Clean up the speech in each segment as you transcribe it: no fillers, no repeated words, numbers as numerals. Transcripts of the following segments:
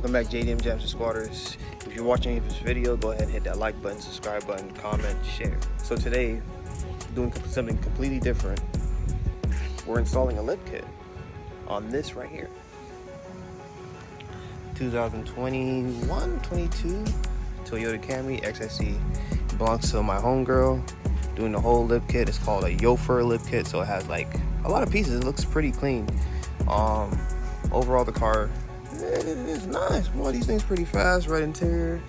Welcome back, Jamzter Sqauders. If you're watching this video, go ahead and hit that like button, subscribe button, comment, share. So today, doing something completely different. We're installing a lip kit on this right here. 2021, 22 Toyota Camry XSE. It belongs to my homegirl. Doing the whole lip kit. It's called a Yofer lip kit, so it has like a lot of pieces. It looks pretty clean. Overall, the car it's nice. Boy, these things pretty fast. Red interior.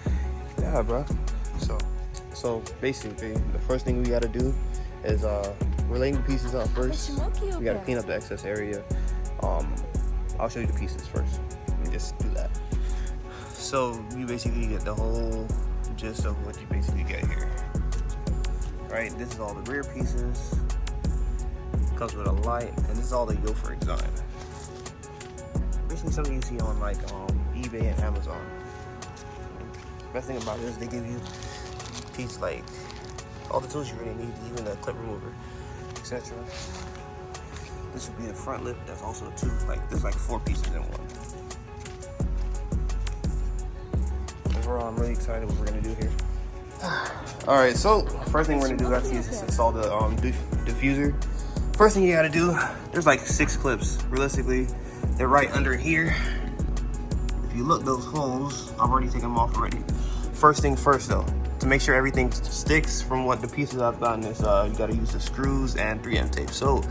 Yeah, bro. So basically, the first thing we gotta do is we're laying the pieces out first. We gotta clean up the excess area. I'll show you the pieces first. Let me just do that. So you basically get the whole gist of what you basically get here. Right, this is all the rear pieces. Comes with a light, and this is all the Yofer design. Basically something you see on like eBay and Amazon. Best thing about it is they give you a piece like all the tools you really need, even the clip remover, etc. This would be the front lip. That's also two. Like there's like 4 pieces in one. Overall, I'm really excited what we're gonna do here. All right, so first thing we're gonna do actually is just install the diffuser. First thing you gotta do, there's like 6 clips. Realistically, they're right under here. If you look, those holes, I've already taken them off already. First thing first though, to make sure everything sticks from what the pieces I've gotten is you gotta use the screws and 3M tape. So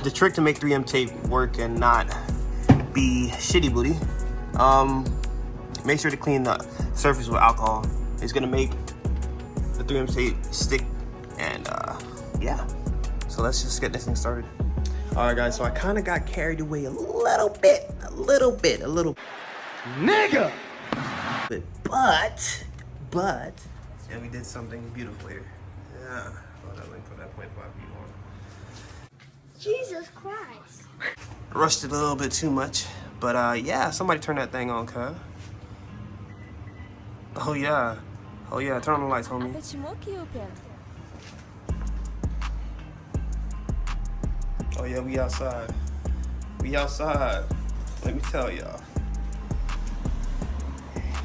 the trick to make 3M tape work and not be shitty booty, make sure to clean the surface with alcohol. It's gonna make the 3M tape stick, and yeah. So let's just get this thing started. All right, guys. So I kind of got carried away a little bit, nigga. But yeah, we did something beautiful here. Yeah. Oh, that link for that 0.5 view on. Jesus Christ. Rushed it a little bit too much, but yeah. Somebody turn that thing on, cuz. Oh yeah. Oh yeah, turn on the lights, homie. Oh yeah, we outside. We outside. Let me tell y'all.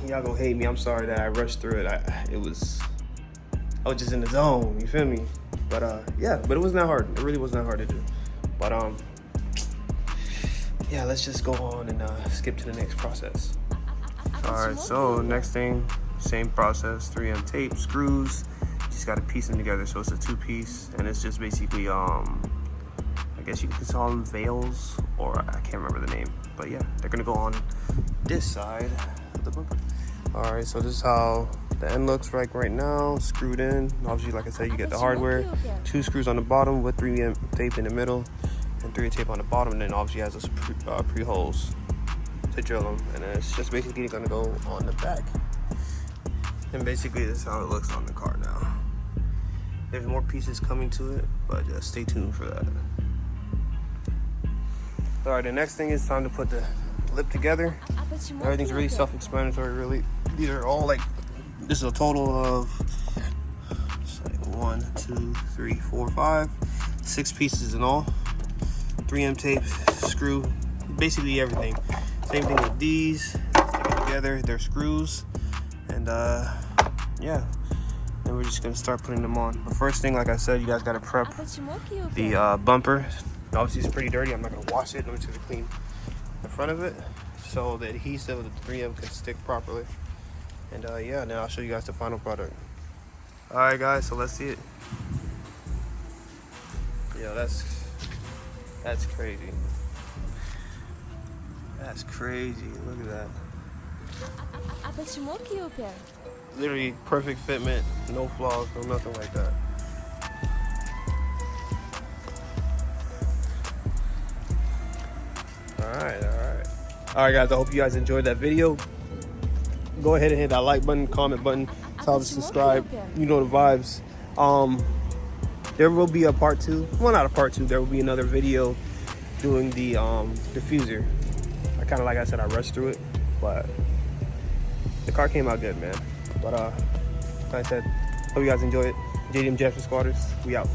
Y'all gonna hate me. I'm sorry that I rushed through it. I was just in the zone, you feel me? But yeah, but it wasn't that hard. It really wasn't that hard to do. But yeah, let's just go on and skip to the next process. Alright, so next thing, same process, 3M tape, screws, just gotta piece them together. So it's a 2-piece, and it's just basically I guess you could call them veils, or I can't remember the name, but yeah, they're gonna go on this side of the bumper. All right, so this is how the end looks like right now, screwed in. Obviously, like I said, you get the hardware, 2 screws on the bottom with 3M tape in the middle, and 3M tape on the bottom, and then obviously has those pre-holes to drill them, and then it's just basically gonna go on the back. And basically, this is how it looks on the car now. There's more pieces coming to it, but just stay tuned for that. All right, the next thing is time to put the lip together. Everything's really self-explanatory, really. These are all like, this is a total of like 1, 2, 3, 4, 5, 6 pieces in all. 3M tape, screw, basically everything. Same thing with these, stick it together, they're screws. And yeah, then we're just gonna start putting them on. The first thing, like I said, you guys gotta prep the bumper. Obviously it's pretty dirty. I'm not gonna wash it. I'm just gonna clean the front of it so the adhesive of the 3M can stick properly. And yeah, then I'll show you guys the final product. All right, guys, so let's see it. Yeah, that's crazy. That's crazy. Look at that. Literally perfect fitment, no flaws, no nothing like that. All right, guys, I hope you guys enjoyed that video. Go ahead and hit that like button, comment button, tell us to subscribe. You know the vibes. There will be a part 2. Well, not a part 2. There will be another video doing the diffuser. I kind of, like I said, I rushed through it, but the car came out good, man. But like I said, hope you guys enjoy it. Jamzter Sqauders, we out.